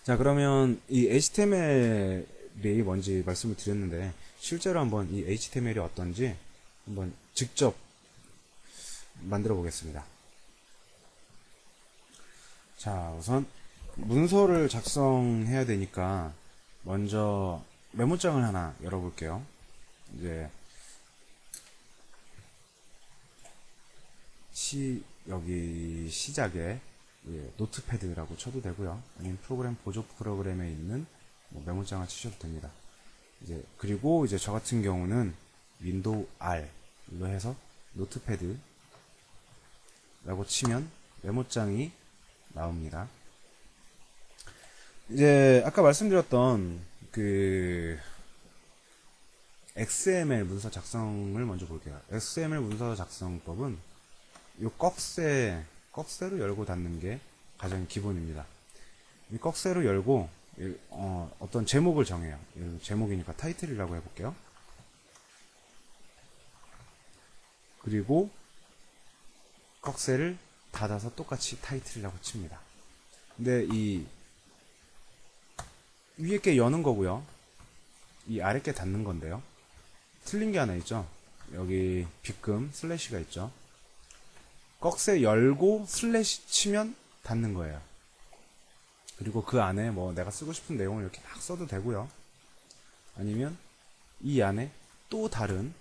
자, 그러면 이 HTML이 뭔지 말씀을 드렸는데, 실제로 한번 이 HTML이 어떤지 한번 직접 만들어 보겠습니다. 자, 우선 문서를 작성해야 되니까 먼저 메모장을 하나 열어볼게요. 이제 여기 시작에 노트패드라고 쳐도 되고요. 아니면 프로그램 보조 프로그램에 있는 뭐 메모장을 치셔도 됩니다. 이제 그리고 이제 저 같은 경우는 윈도우 R로 해서 노트패드라고 치면 메모장이 나옵니다. 이제 아까 말씀드렸던 그 XML 문서 작성을 먼저 볼게요. XML 문서 작성법은 이 꺽쇠로 열고 닫는 게 가장 기본입니다. 이 꺽쇠로 열고 어떤 제목을 정해요. 제목이니까 타이틀이라고 해볼게요. 그리고 꺽쇠를 닫아서 똑같이 타이틀이라고 칩니다. 근데 이 위에 게 여는 거고요. 이 아래 게 닫는 건데요. 틀린 게 하나 있죠. 여기 빗금 슬래시가 있죠. 꺽쇠 열고 슬래시 치면 닫는 거예요. 그리고 그 안에 뭐 내가 쓰고 싶은 내용을 이렇게 막 써도 되고요. 아니면 이 안에 또 다른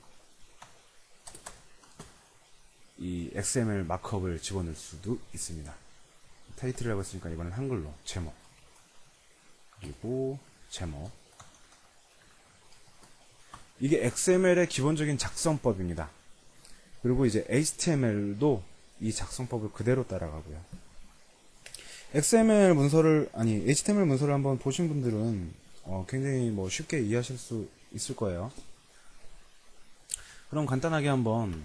이 XML 마크업을 집어넣을 수도 있습니다. 타이틀이라고 했으니까 이번엔 한글로 제목, 그리고 제목. 이게 XML의 기본적인 작성법입니다. 그리고 이제 HTML도 이 작성법을 그대로 따라가고요. HTML 문서를 한번 보신 분들은 굉장히 뭐 쉽게 이해하실 수 있을 거예요. 그럼 간단하게 한번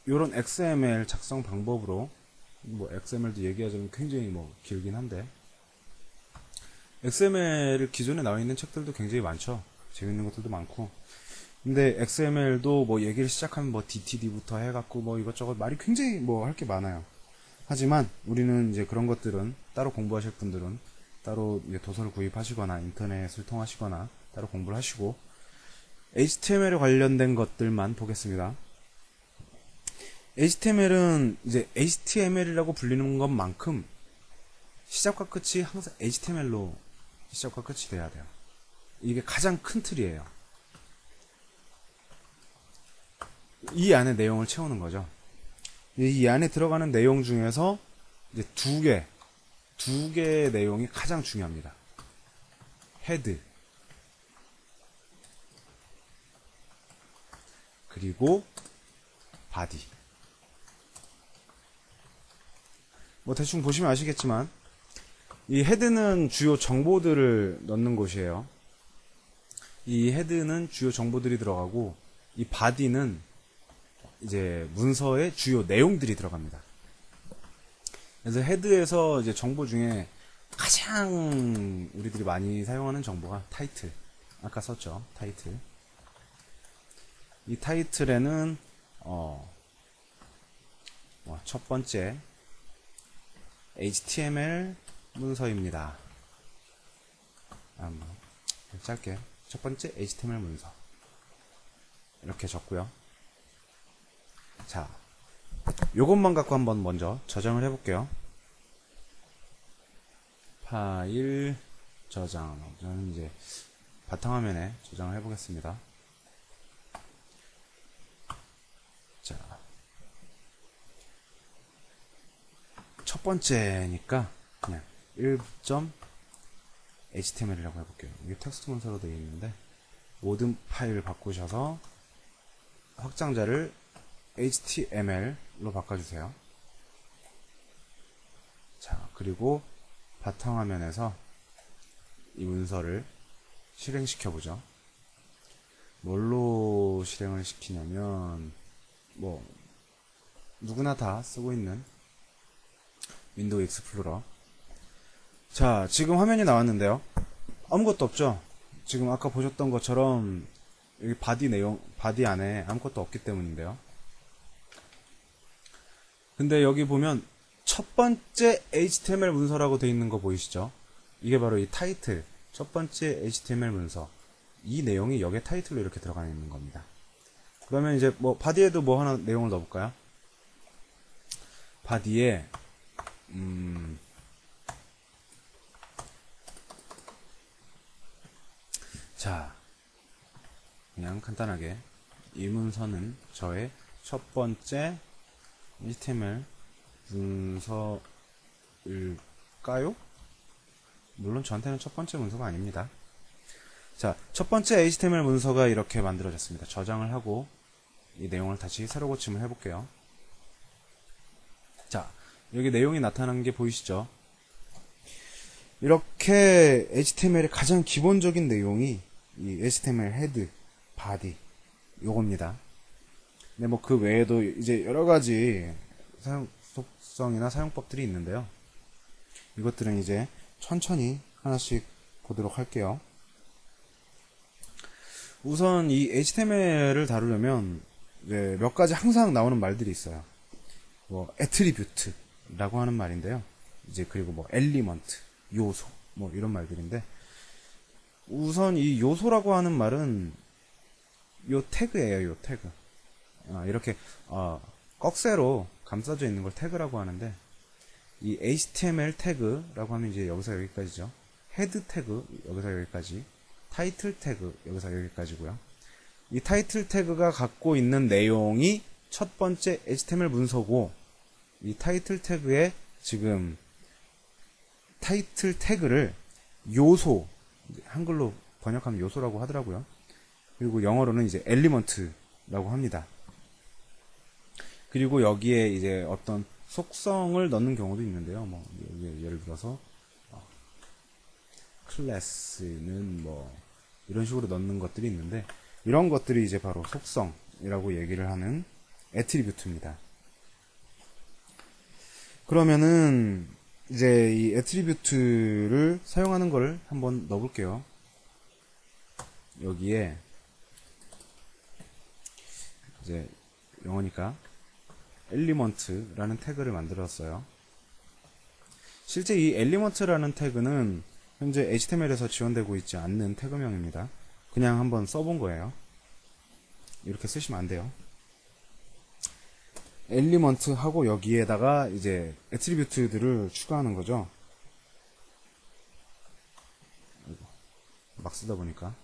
요런 XML 작성 방법으로 뭐 XML도 얘기하자면 굉장히 뭐 길긴 한데, XML 기존에 나와 있는 책들도 굉장히 많죠. 재밌는 것들도 많고. 근데 XML도 뭐 얘기를 시작하면 뭐 DTD부터 해갖고 뭐 이것저것 말이 굉장히 뭐 할 게 많아요. 하지만 우리는 이제 그런 것들은 따로 공부하실 분들은 따로 이제 도서를 구입하시거나 인터넷을 통하시거나 따로 공부를 하시고, HTML에 관련된 것들만 보겠습니다. HTML은 이제 HTML이라고 불리는 것만큼 시작과 끝이 항상 HTML로 시작과 끝이 돼야 돼요. 이게 가장 큰 틀이에요. 이 안에 내용을 채우는 거죠. 이 안에 들어가는 내용 중에서 이제 두 개의 내용이 가장 중요합니다. 헤드, 그리고 바디. 뭐 대충 보시면 아시겠지만 이 헤드는 주요 정보들을 넣는 곳이에요. 이 헤드는 주요 정보들이 들어가고, 이 바디는 이제 문서의 주요 내용들이 들어갑니다. 그래서 헤드에서 이제 정보 중에 가장 우리들이 많이 사용하는 정보가 타이틀. 아까 썼죠, 타이틀. 이 타이틀에는 첫 번째 HTML 문서입니다. 짧게 첫 번째 HTML 문서 이렇게 적고요. 자, 요것만 갖고 한번 먼저 저장을 해볼게요. 파일 저장. 저는 이제 바탕화면에 저장을 해보겠습니다. 자, 첫 번째니까 그냥 1.html이라고 해볼게요. 이게 텍스트 문서로 되어 있는데 모든 파일을 바꾸셔서 확장자를 HTML로 바꿔주세요. 자, 그리고 바탕화면에서 이 문서를 실행시켜보죠. 뭘로 실행을 시키냐면 뭐 누구나 다 쓰고 있는 윈도우 익스플로러. 자, 지금 화면이 나왔는데요. 아무것도 없죠. 지금 아까 보셨던 것처럼 여기 바디 안에 아무것도 없기 때문인데요. 근데 여기 보면 첫 번째 HTML 문서라고 되어 있는 거 보이시죠? 이게 바로 이 타이틀, 첫 번째 HTML 문서. 이 내용이 여기에 타이틀로 이렇게 들어가 있는 겁니다. 그러면 이제 뭐 바디에도 뭐 하나 내용을 넣어볼까요? 바디에 자, 그냥 간단하게 이 문서는 저의 첫 번째 HTML 문서일까요? 물론 저한테는 첫 번째 문서가 아닙니다. 자, 첫 번째 HTML 문서가 이렇게 만들어졌습니다. 저장을 하고 이 내용을 다시 새로 고침을 해볼게요. 자, 여기 내용이 나타난 게 보이시죠? 이렇게 HTML의 가장 기본적인 내용이 이 HTML 헤드, 바디 요겁니다. 근데 뭐 그 외에도 이제 여러 가지 사용 속성이나 사용법들이 있는데요. 이것들은 이제 천천히 하나씩 보도록 할게요. 우선 이 HTML을 다루려면 이제 몇 가지 항상 나오는 말들이 있어요. 뭐 애트리뷰트라고 하는 말인데요. 이제 그리고 뭐 엘리먼트, 요소 뭐 이런 말들인데, 우선 이 요소라고 하는 말은 요 태그예요. 요 태그. 이렇게 꺽쇠로 감싸져 있는 걸 태그라고 하는데, 이 HTML 태그라고 하면 이제 여기서 여기까지죠. 헤드 태그 여기서 여기까지, 타이틀 태그 여기서 여기까지고요. 이 타이틀 태그가 갖고 있는 내용이 첫 번째 HTML 문서고, 이 타이틀 태그에 지금 타이틀 태그를 요소, 한글로 번역하면 요소라고 하더라고요. 그리고 영어로는 이제 엘리먼트라고 합니다. 그리고 여기에 이제 어떤 속성을 넣는 경우도 있는데요. 뭐 예를 들어서 클래스는 뭐 이런 식으로 넣는 것들이 있는데, 이런 것들이 이제 바로 속성이라고 얘기를 하는 애트리뷰트입니다. 그러면은 이제 이 애트리뷰트를 사용하는 걸 한번 넣어볼게요. 여기에 이제 영어니까 엘리먼트라는 태그를 만들었어요. 실제 이 엘리먼트라는 태그는 현재 HTML에서 지원되고 있지 않는 태그명입니다. 그냥 한번 써본 거예요. 이렇게 쓰시면 안 돼요. 엘리먼트 하고 여기에다가 이제 애트리뷰트들을 추가하는 거죠. 막 쓰다 보니까.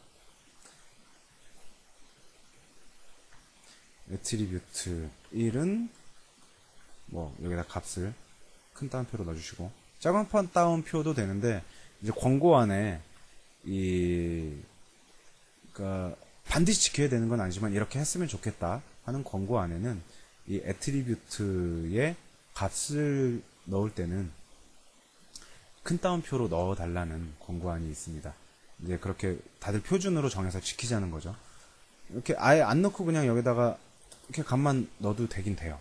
애트리뷰트 1은 뭐 여기다 값을 큰 따옴표로 넣어주시고, 작은 따옴표도 되는데, 이제 권고 안에 그러니까 반드시 지켜야 되는 건 아니지만 이렇게 했으면 좋겠다 하는 권고 안에는 이 애트리뷰트의 값을 넣을 때는 큰 따옴표로 넣어달라는 권고안이 있습니다. 이제 그렇게 다들 표준으로 정해서 지키자는 거죠. 이렇게 아예 안 넣고 그냥 여기다가 이렇게 값만 넣어도 되긴 돼요.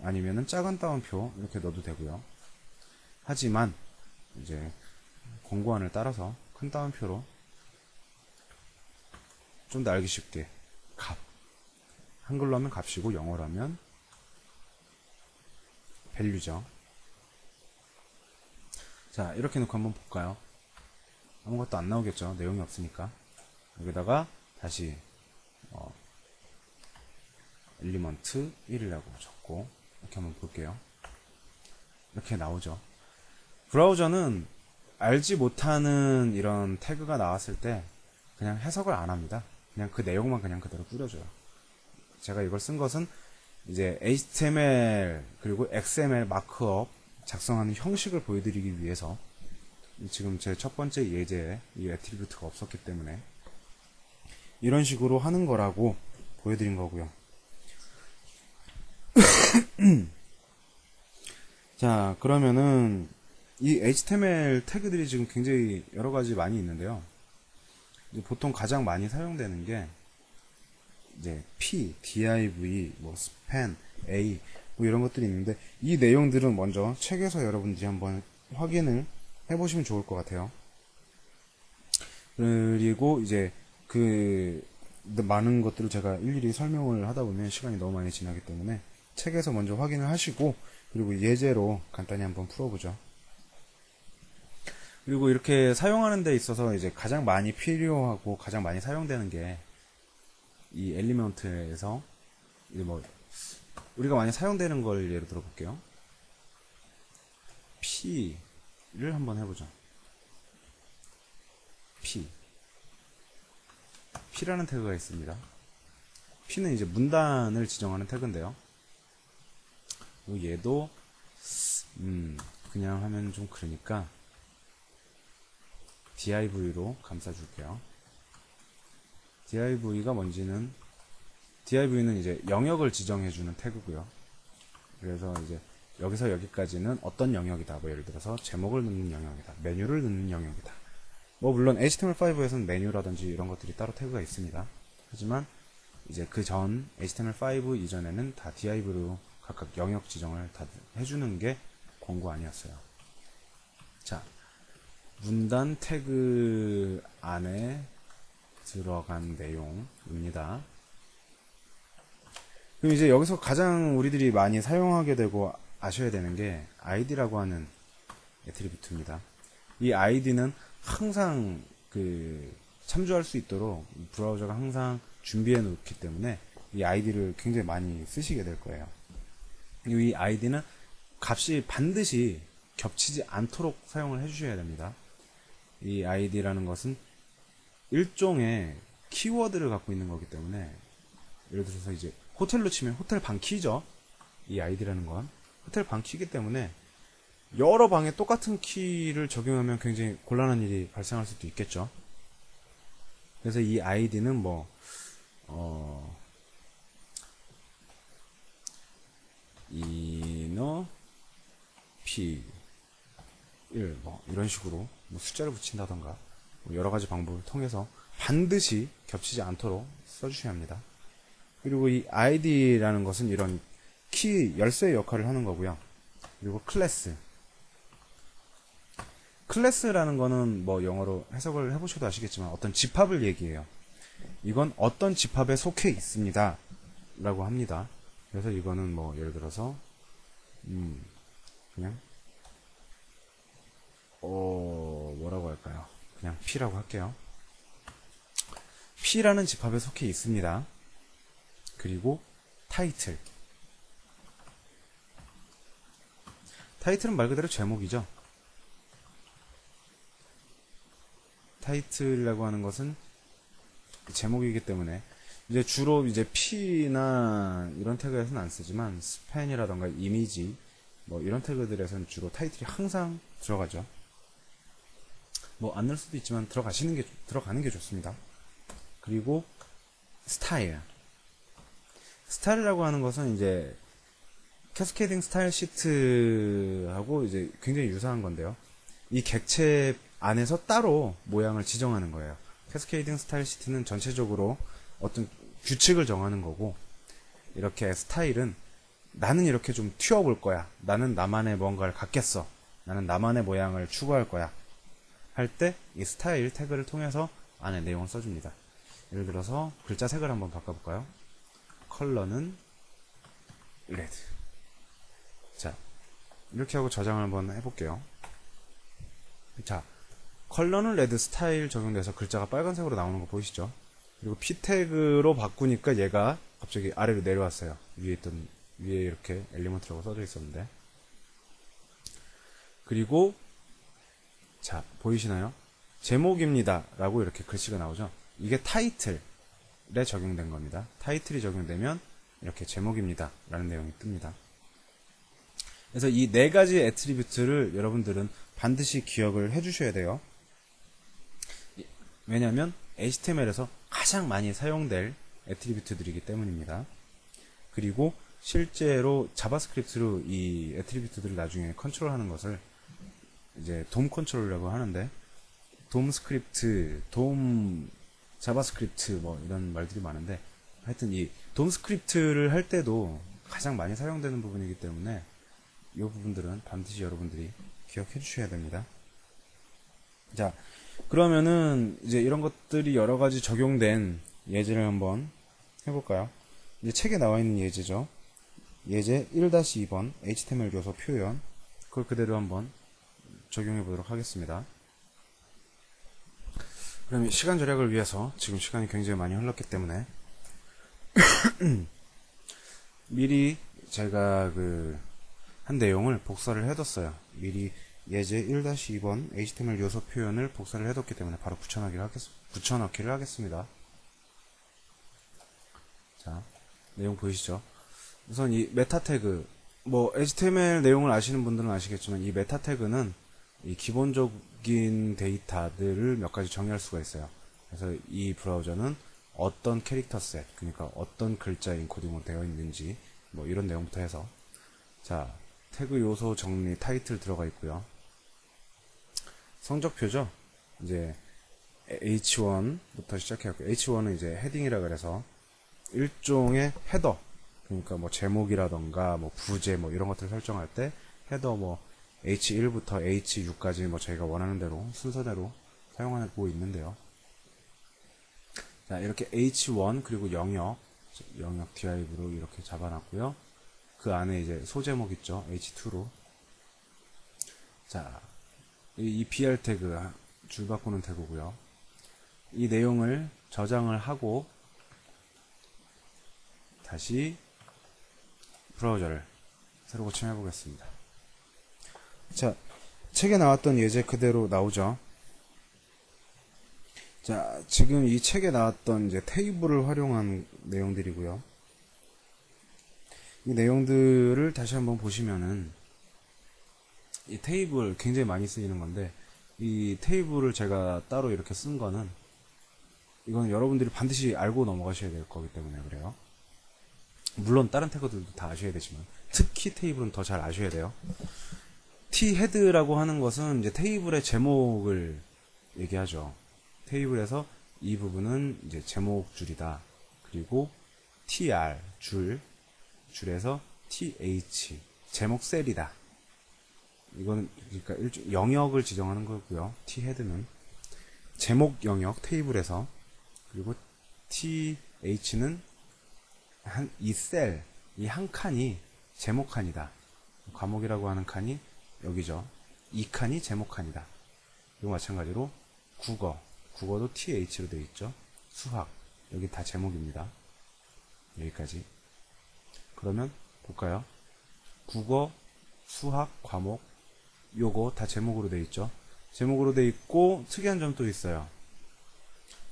아니면은 작은 따옴표 이렇게 넣어도 되고요. 하지만 이제 권고안을 따라서 큰 따옴표로 좀 더 알기 쉽게 값, 한글로 하면 값이고 영어로 하면 밸류죠. 자, 이렇게 놓고 한번 볼까요? 아무것도 안 나오겠죠. 내용이 없으니까. 여기다가 다시 엘리먼트 1이라고 적고 이렇게 한번 볼게요. 이렇게 나오죠. 브라우저는 알지 못하는 이런 태그가 나왔을 때 그냥 해석을 안 합니다. 그냥 그 내용만 그냥 그대로 뿌려줘요. 제가 이걸 쓴 것은 이제 HTML 그리고 XML 마크업 작성하는 형식을 보여드리기 위해서, 지금 제 첫 번째 예제에 이 애트리뷰트가 없었기 때문에 이런 식으로 하는 거라고 보여드린 거고요. 자, 그러면은 이 HTML 태그들이 지금 굉장히 여러 가지 많이 있는데요. 보통 가장 많이 사용되는 게 이제 P, div, 뭐 span, a 뭐 이런 것들이 있는데, 이 내용들은 먼저 책에서 여러분들이 한번 확인을 해보시면 좋을 것 같아요. 그리고 이제 그 많은 것들을 제가 일일이 설명을 하다 보면 시간이 너무 많이 지나기 때문에 책에서 먼저 확인을 하시고, 그리고 예제로 간단히 한번 풀어보죠. 그리고 이렇게 사용하는 데 있어서 이제 가장 많이 필요하고 가장 많이 사용되는 게 이 엘리먼트에서 이제 뭐 우리가 많이 사용되는 걸 예로 들어 볼게요. P를 한번 해보죠. P라는 태그가 있습니다. P는 이제 문단을 지정하는 태그인데요. 얘도 그냥 하면 좀 그러니까 div로 감싸줄게요. div가 뭔지는 div는 이제 영역을 지정해주는 태그고요. 그래서 이제 여기서 여기까지는 어떤 영역이다. 뭐 예를 들어서 제목을 넣는 영역이다. 메뉴를 넣는 영역이다. 뭐 물론 HTML5에서는 메뉴라든지 이런 것들이 따로 태그가 있습니다. 하지만 이제 그 전 HTML5 이전에는 다 div로 각각 영역 지정을 다 해주는 게 권고 아니었어요. 자, 문단 태그 안에 들어간 내용입니다. 그럼 이제 여기서 가장 우리들이 많이 사용하게 되고 아셔야 되는 게 id라고 하는 애트리뷰트입니다. 이 id는 항상 참조할 수 있도록 브라우저가 항상 준비해 놓기 때문에 이 id를 굉장히 많이 쓰시게 될 거예요. 이 id는 값이 반드시 겹치지 않도록 사용을 해 주셔야 됩니다. 이 id라는 것은 일종의 키워드를 갖고 있는 거기 때문에 예를 들어서 이제 호텔로 치면 호텔 방 키죠. 이 id라는 건 호텔 방 키이기 때문에 여러 방에 똑같은 키를 적용하면 굉장히 곤란한 일이 발생할 수도 있겠죠. 그래서 이 id는 뭐 inner p 1 뭐 이런 식으로 뭐 숫자를 붙인다던가 뭐 여러 가지 방법을 통해서 반드시 겹치지 않도록 써주셔야 합니다. 그리고 이 id라는 것은 이런 키 열쇠의 역할을 하는 거고요. 그리고 클래스라는 거는 뭐 영어로 해석을 해보셔도 아시겠지만 어떤 집합을 얘기해요. 이건 어떤 집합에 속해 있습니다 라고 합니다. 그래서 이거는 뭐 예를 들어서 그냥 뭐라고 할까요? 그냥 P라고 할게요. P라는 집합에 속해 있습니다. 그리고 타이틀은 말 그대로 제목이죠. 타이틀이라고 하는 것은 제목이기 때문에 이제 주로 이제 P나 이런 태그에서는 안 쓰지만 스팬이라던가 이미지 뭐 이런 태그들에서는 주로 타이틀이 항상 들어가죠. 뭐 안 넣을 수도 있지만 들어가는 게 좋습니다. 그리고 스타일이라고 하는 것은 이제 캐스케이딩 스타일 시트하고 이제 굉장히 유사한 건데요. 이 객체 안에서 따로 모양을 지정하는 거예요. 캐스케이딩 스타일 시트는 전체적으로 어떤 규칙을 정하는 거고, 이렇게 스타일은 나는 이렇게 좀 튀어볼 거야. 나는 나만의 뭔가를 갖겠어. 나는 나만의 모양을 추구할 거야. 할 때 이 스타일 태그를 통해서 안에 내용을 써줍니다. 예를 들어서 글자 색을 한번 바꿔볼까요? 컬러는 레드. 자, 이렇게 하고 저장을 한번 해볼게요. 자, 컬러는 레드 스타일 적용돼서 글자가 빨간색으로 나오는 거 보이시죠? 그리고 P 태그로 바꾸니까 얘가 갑자기 아래로 내려왔어요. 위에 이렇게 엘리먼트라고 써져 있었는데. 그리고 자, 보이시나요? 제목입니다 라고 이렇게 글씨가 나오죠. 이게 타이틀에 적용된 겁니다. 타이틀이 적용되면 이렇게 제목입니다 라는 내용이 뜹니다. 그래서 이 네 가지 애트리뷰트를 여러분들은 반드시 기억을 해주셔야 돼요. 왜냐하면 HTML에서 가장 많이 사용될 애트리뷰트들이기 때문입니다. 그리고 실제로 자바스크립트로 이 애트리뷰트들을 나중에 컨트롤하는 것을 이제 돔 컨트롤이라고 하는데, 돔 스크립트, 돔 자바스크립트 뭐 이런 말들이 많은데, 하여튼 이 돔 스크립트를 할 때도 가장 많이 사용되는 부분이기 때문에 이 부분들은 반드시 여러분들이 기억해 주셔야 됩니다. 자, 그러면은 이제 이런 것들이 여러 가지 적용된 예제를 한번 해볼까요? 이제 책에 나와 있는 예제죠. 예제 1-2번 HTML 교서 표현, 그걸 그대로 한번 적용해 보도록 하겠습니다. 그러면 시간 절약을 위해서 지금 시간이 굉장히 많이 흘렀기 때문에 미리 제가 한 내용을 복사를 해뒀어요. 미리 예제 1-2번 HTML 요소 표현을 복사를 해뒀기 때문에 바로 붙여넣기를 하겠습니다. 자, 내용 보이시죠? 우선 이 메타 태그, HTML 내용을 아시는 분들은 아시겠지만 이 메타 태그는 이 기본적인 데이터들을 몇 가지 정의할 수가 있어요. 그래서 이 브라우저는 어떤 캐릭터 셋, 그러니까 어떤 글자 인코딩으로 되어 있는지 이런 내용부터 해서, 자, 태그 요소 정리 타이틀 들어가 있고요. 성적표죠. 이제 H1부터 시작해갖고 H1은 이제 헤딩이라 그래서 일종의 헤더, 그러니까 제목이라던가 부제 이런 것들 설정할 때 헤더 H1부터 H6까지 저희가 원하는 대로 순서대로 사용하고 있는데요. 자, 이렇게 H1 그리고 영역 div로 이렇게 잡아놨고요. 그 안에 이제 소제목 있죠. H2로. 자, 이 BR 태그 줄 바꾸는 태그고요. 이 내용을 저장을 하고 다시 브라우저를 새로 고침해 보겠습니다. 자, 책에 나왔던 예제 그대로 나오죠. 자, 지금 이 책에 나왔던 이제 테이블을 활용한 내용들이고요. 이 내용들을 다시 한번 보시면은 이 테이블 굉장히 많이 쓰이는 건데, 이 테이블을 제가 따로 이렇게 쓴 거는 이건 여러분들이 반드시 알고 넘어가셔야 될 거기 때문에 그래요. 물론 다른 태그들도 다 아셔야 되지만 특히 테이블은 더 잘 아셔야 돼요. T-헤드라고 하는 것은 이제 테이블의 제목을 얘기하죠. 테이블에서 이 부분은 이제 제목 줄이다. 그리고 TR 줄에서 TH 제목 셀이다. 이거는 그러니까 영역을 지정하는 거고요. T-헤드는 제목 영역 테이블에서, 그리고 TH는 이 셀, 이 한 칸이 제목 칸이다. 과목이라고 하는 칸이 여기죠. 이 칸이 제목 칸이다. 이거 마찬가지로 국어도 TH로 되어 있죠. 수학, 여기 다 제목입니다. 여기까지. 그러면 볼까요? 국어, 수학, 과목, 요거 다 제목으로 되어 있죠. 제목으로 되어 있고 특이한 점도 있어요.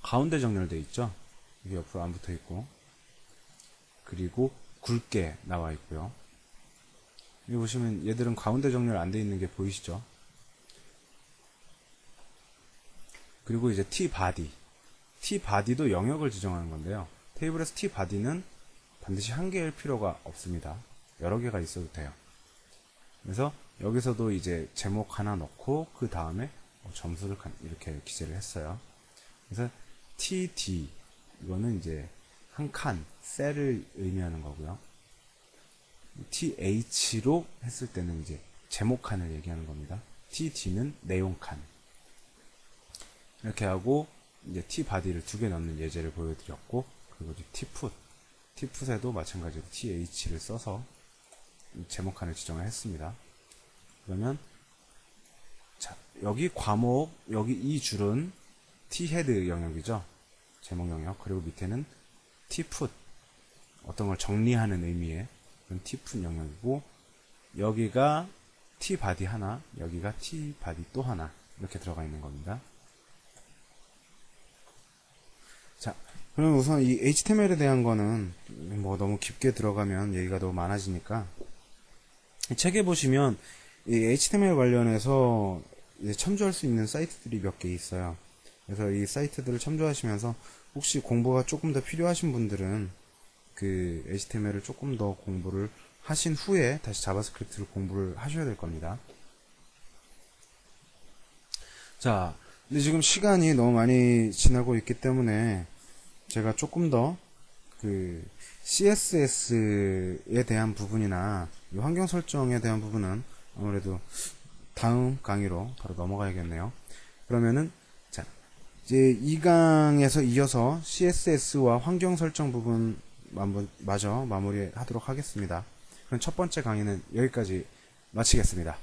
가운데 정렬되어 있죠. 이게 옆으로 안 붙어 있고, 그리고 굵게 나와 있고요. 여기 보시면 얘들은 가운데 정렬 안 되어 있는 게 보이시죠? 그리고 이제 tbody도 영역을 지정하는 건데요. 테이블에서 tbody는 반드시 한 개일 필요가 없습니다. 여러 개가 있어도 돼요. 그래서 여기서도 이제 제목 하나 넣고 그 다음에 점수를 이렇게 기재를 했어요. 그래서 td 이거는 이제 한 칸, 셀을 의미하는 거고요. th로 했을 때는 이제 제목 칸을 얘기하는 겁니다. td는 내용 칸. 이렇게 하고 이제 tbody를 2개 넣는 예제를 보여드렸고, 그리고 이제 tput에도 마찬가지로 th를 써서 제목 칸을 지정을 했습니다. 그러면 자, 여기 과목, 여기 이 줄은 T-헤드 영역이죠. 제목 영역. 그리고 밑에는 T-put, 어떤 걸 정리하는 의미의 그런 T-put 영역이고, 여기가 T-body 하나, 여기가 T-body 또 하나, 이렇게 들어가 있는 겁니다. 자, 그럼 우선 이 HTML에 대한 거는 너무 깊게 들어가면 얘기가 너무 많아지니까, 책에 보시면 이 HTML 관련해서 이제 첨부할 수 있는 사이트들이 몇 개 있어요. 그래서 이 사이트들을 첨부하시면서 혹시 공부가 조금 더 필요하신 분들은 그 HTML을 조금 더 공부를 하신 후에 다시 자바스크립트를 공부를 하셔야 될 겁니다. 자, 근데 지금 시간이 너무 많이 지나고 있기 때문에 제가 조금 더 그 CSS에 대한 부분이나 이 환경 설정에 대한 부분은 아무래도 다음 강의로 바로 넘어가야겠네요. 그러면은 자, 이제 이 강에서 이어서 CSS와 환경 설정 부분 마저 마무리하도록 하겠습니다. 그럼 첫 번째 강의는 여기까지 마치겠습니다.